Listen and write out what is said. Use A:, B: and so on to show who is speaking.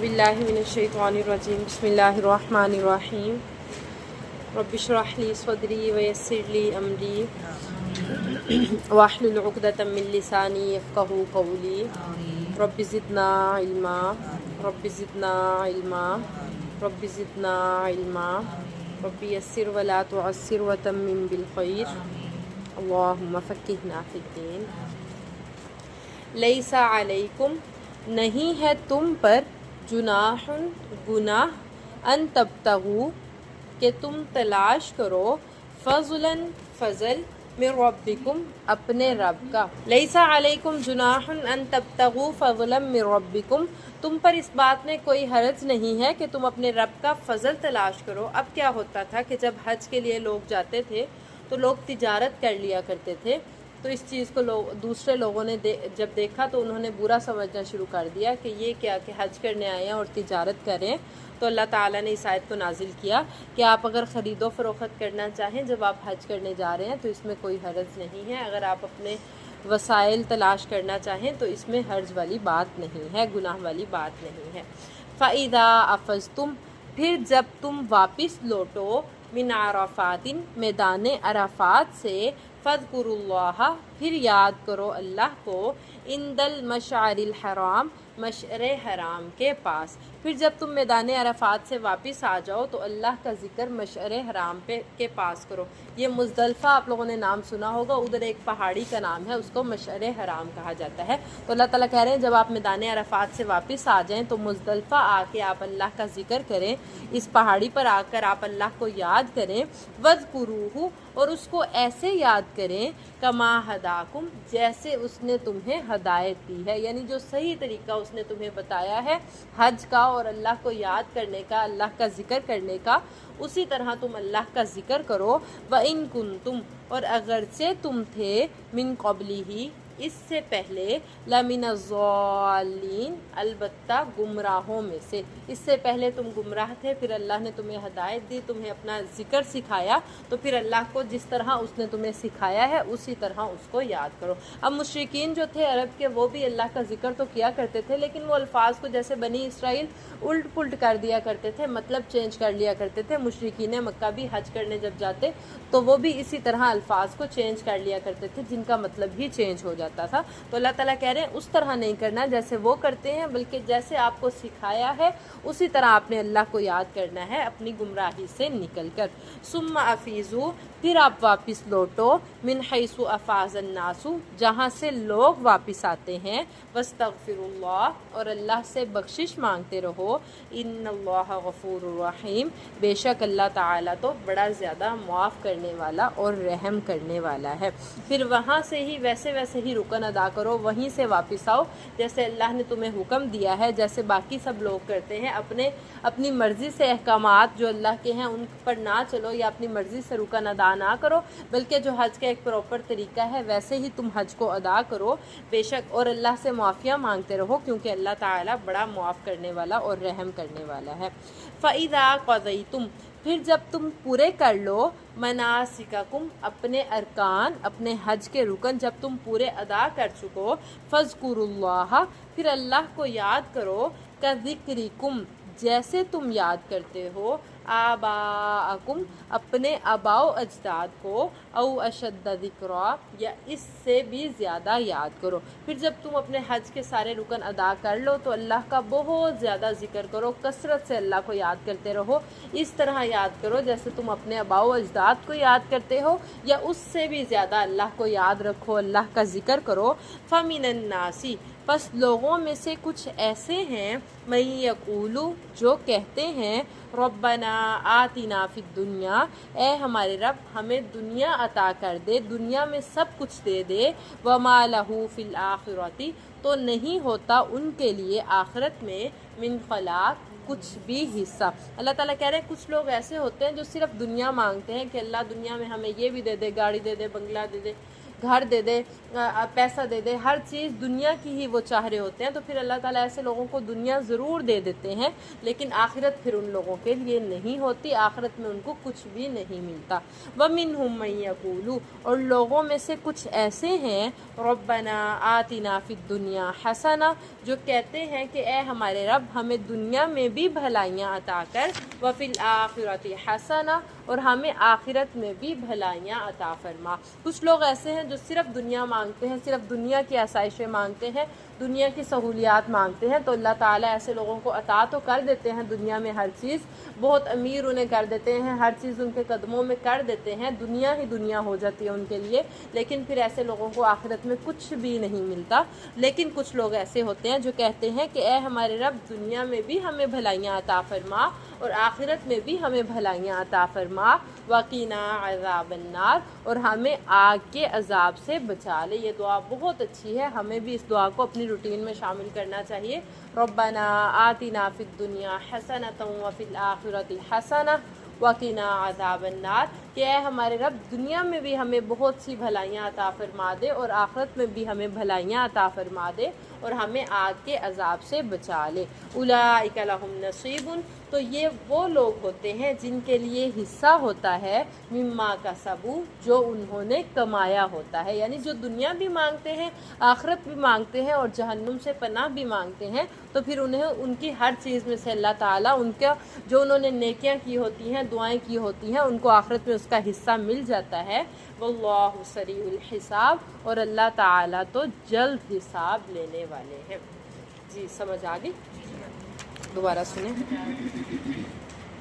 A: बिल्लाहि मिनश्शैतानिर्रजीम बिस्मिल्लाहिर्रहमानिर्रहीम रब्बिश्रह ली सदरी वयस्सिर ली अमरी वाहलुल उक़दतम मिन लिसानी यफ़क़हू क़ौली रब्बि ज़िदना इल्मा रब्बि ज़िदना इल्मा रब्बि ज़िदना इल्मा रब्बि यस्सिर वला तुअस्सिर वतम्मिम बिल खैर अल्लाहुम्मा फ़क़्क़िहना फ़िद्दीन। लैसा अलैकुम, नहीं है तुम पर, जुनाहुन गुनाह, अन तब्तगू कि तुम तलाश करो, फज़लन फ़ज़ल, मिन रब्बिकुम अपने रब का। लैसा अलैकुम जुनाहुन अन तब्तगू फ़ज़लन मिन रब्बिकुम, तुम पर इस बात में कोई हरज नहीं है कि तुम अपने रब का फ़ज़ल तलाश करो। अब क्या होता था कि जब हज के लिए लोग जाते थे तो लोग तिजारत कर लिया करते थे, तो इस चीज़ को दूसरे लोगों ने जब देखा तो उन्होंने बुरा समझना शुरू कर दिया कि ये क्या कि हज करने आए हैं और तिजारत करें। तो अल्लाह ताला ने इस आयत को नाजिल किया कि आप अगर ख़रीदो फ़रोख्त करना चाहें जब आप हज करने जा रहे हैं तो इसमें कोई हर्ज नहीं है। अगर आप अपने वसाइल तलाश करना चाहें तो इसमें हर्ज वाली बात नहीं है, गुनाह वाली बात नहीं है। फ़इज़ा अफ़ज़्तुम, फिर जब तुम वापस लौटो, मिन अराफ़ातिन, मैदान अराफ़ात से, फ़ज़्कुरुल्लाह, फिर याद करो अल्लाह को, इंदल मशअरिल हराम, मशअरे हराम के पास। फिर जब तुम मैदान अराफ़ात से वापस आ जाओ तो अल्लाह का ज़िक्र मशअरे हराम के पास करो। ये मुज़दलिफ़ा आप लोगों ने नाम सुना होगा, उधर एक पहाड़ी का नाम है, उसको मशअरे हराम कहा जाता है। तो अल्लाह ताला कह रहे हैं जब आप मैदान अराफ़ात से वापस आ जाएं तो मुज़दलिफ़ा आके आप अल्लाह का ज़िक्र करें, इस पहाड़ी पर आकर आप अल्लाह को याद करें, वज़्कुरूहु, और उसको ऐसे याद करें, कमा हदाकुम, जैसे उसने तुम्हें हदायत दी है, यानी जो सही तरीका उसने तुम्हें बताया है हज का और अल्लाह को याद करने का, अल्लाह का ज़िक्र करने का, उसी तरह तुम अल्लाह का ज़िक्र करो। व इन कुंतुम, और अगरचे तुम थे, मिन क़ब्लिही, इससे पहले, लमिनज़्ज़ालिन, अलबत्ता गुमराहों में से, इससे पहले तुम गुमराह थे, फिर अल्लाह ने तुम्हें हदायत दी, तुम्हें अपना ज़िक्र सिखाया, तो फिर अल्लाह को जिस तरह उसने तुम्हें सिखाया है उसी तरह उसको याद करो। अब मुशरिकीन जो थे अरब के, वो भी अल्लाह का ज़िक्र तो किया करते थे, लेकिन वो अल्फाज को जैसे बनी इसराइल उल्ट पुल्ट कर दिया करते थे, मतलब चेंज कर लिया करते थे। मुशरिकीन मक्का भी हज करने जब जाते तो वो भी इसी तरह अल्फाज को चेंज कर लिया करते थे, जिनका मतलब ही चेंज हो जाता था। तो अल्लाह ताला कह रहे हैं उस तरह नहीं करना जैसे वो करते हैं, बल्कि जैसे आपको सिखाया है उसी तरह आपने अल्लाह को याद करना है अपनी गुमराही से निकल कर। सुम्मा अफीज़ू, फिर आप वापस लौटो, मिन हैसु अफ़ाज़न नासु, जहाँ से लोग वापस आते हैं, वस्तगफिरुल्लाह, और अल्लाह से बख्शिश मांगते रहो, इन्नल्लाह गफूरुर रहीम, बेशक अल्लाह ताला तो बड़ा ज़्यादा मुआफ़ करने वाला और रहम करने वाला है। फिर वहाँ से ही वैसे ही रुकन अदा करो, वहीं से वापस आओ जैसे अल्लाह ने तुम्हें हुक्म दिया है, जैसे बाकी सब लोग करते हैं। अपनी मर्ज़ी से अहकामात जो अल्लाह के हैं उन पर ना चलो, या अपनी मर्ज़ी से रुकन अदा ना करो, बल्कि जो हज का एक प्रॉपर तरीका है वैसे ही तुम हज को अदा करो बेशक, और अल्लाह से मुआफ़िया मांगते रहो, क्योंकि अल्लाह ताला बड़ा मुआफ़ करने वाला और रहम करने वाला है। फ़इज़ा क़ज़यतुम, फिर जब तुम पूरे कर लो, मनासिककुम, अपने अरकान, अपने हज के रुकन जब तुम पूरे अदा कर चुको, फ़ज़्कुरुल्लाह, फिर अल्लाह को याद करो, का ज़िक्रिकुम, जैसे तुम याद करते हो, आबाअकुम, अपने आबाओ अजदाद को, औ अशद्द ज़िक्रा, या इससे भी ज़्यादा याद करो। फिर जब तुम अपने हज के सारे रुकन अदा कर लो तो अल्लाह का बहुत ज़्यादा ज़िक्र करो, कसरत से अल्लाह को याद करते रहो, इस तरह याद करो जैसे तुम अपने आबाओ अजदाद को याद करते हो, या उससे भी ज़्यादा अल्लाह को याद रखो, अल्लाह का ज़िक्र करो। फ़मिनन नासी, बस लोगों में से कुछ ऐसे हैं, मई यक़ूलु, जो कहते हैं, रब्बना आतिना फिद दुनिया, ए हमारे रब हमें दुनिया अता कर दे, दुनिया में सब कुछ दे दे, वमा लहू फिल आखिरती, तो नहीं होता उनके लिए आखिरत में, मिन खलाक, कुछ भी हिस्सा। अल्लाह ताला कह रहे हैं कुछ लोग ऐसे होते हैं जो सिर्फ दुनिया मांगते हैं कि अल्लाह दुनिया में हमें ये भी दे दे, गाड़ी दे दे, बंगला दे दे, گھر دے دے، پیسہ دے دے، ہر چیز دنیا کی ہی وہ چاہ رہے ہوتے ہیں، تو پھر اللہ تعالیٰ ایسے لوگوں کو دنیا ضرور دے دیتے ہیں، لیکن آخرت پھر ان لوگوں کے لیے نہیں ہوتی، آخرت میں ان کو کچھ بھی نہیں ملتا۔ وَمِنْهُمْ مَن يَقُولُ، اور لوگوں میں سے کچھ ایسے ہیں رَبَّنَا آتِنَا فِي الدُّنْيَا حَسَنَةً، جو کہتے ہیں کہ اے ہمارے رب ہمیں دنیا میں بھی بھلائیاں عطا کر، وَفِي الْآخِرَةِ حَسَنَةً، اور ہمیں آخرت میں بھی بھلائیاں عطا فرما۔ کچھ لوگ ایسے ہیں جو صرف دنیا مانگتے ہیں، صرف دنیا کی آسائشیں مانگتے ہیں، دنیا کی سہولیات مانگتے ہیں، تو اللہ تعالیٰ ایسے لوگوں کو عطا تو کر دیتے ہیں دنیا میں ہر چیز، بہت امیر انہیں کر دیتے ہیں، ہر چیز ان کے قدموں میں کر دیتے ہیں، دنیا ہی دنیا ہو جاتی ہے ان کے لیے، لیکن پھر ایسے لوگوں کو آخرت میں کچھ بھی نہیں ملتا۔ لیکن کچھ لوگ ایسے ہوتے ہیں جو کہتے ہیں کہ اے ہمارے رب دنیا میں بھی ہمیں بھلائیاں عطا فرما اور آخرت میں بھی ہمیں بھلائیاں عطا فرما، وقینا عذاب النار، اور ہمیں آگ کے عذاب سے بچا لے۔ یہ دعا بہت اچھی ہے، ہمیں بھی اس دعا کو اپنی روٹین میں شامل کرنا چاہیے۔ ربنا آتنا فی الدنیا حسنۃ وفی الآخرۃ حسنۃ وقنا عذاب النار، کہ اے ہمارے رب دنیا میں بھی ہمیں بہت سی بھلائیاں عطا فرما دے اور آخرت میں بھی ہمیں بھلائیاں عطا فرما دے اور ہمیں آگ کے عذاب سے بچا لے۔ اولئک لہم نصیب، تو یہ وہ لوگ ہوتے ہیں جن کے لیے حصہ ہوتا ہے مما کسبوا، جو انہوں نے کمایا ہوتا ہے، یعنی جو دنیا بھی مانگتے ہیں، آخرت بھی مانگتے ہیں اور جہنم سے پناہ بھی مانگتے ہیں، تو پھر انہیں ان کی ہر چیز میں سے اللہ تعالیٰ ان کا جو انہوں نے نیکیاں کی ہوتی ہیں، دعائیں کی ہوتی ہیں، ان کو آخرت میں اس کا حصہ مل جاتا ہے۔ واللہ سریع الحساب، اور اللہ تعالیٰ تو جلد حساب لینے والے ہیں۔ جی سمجھ آ گئی؟ دوبارہ سنیں۔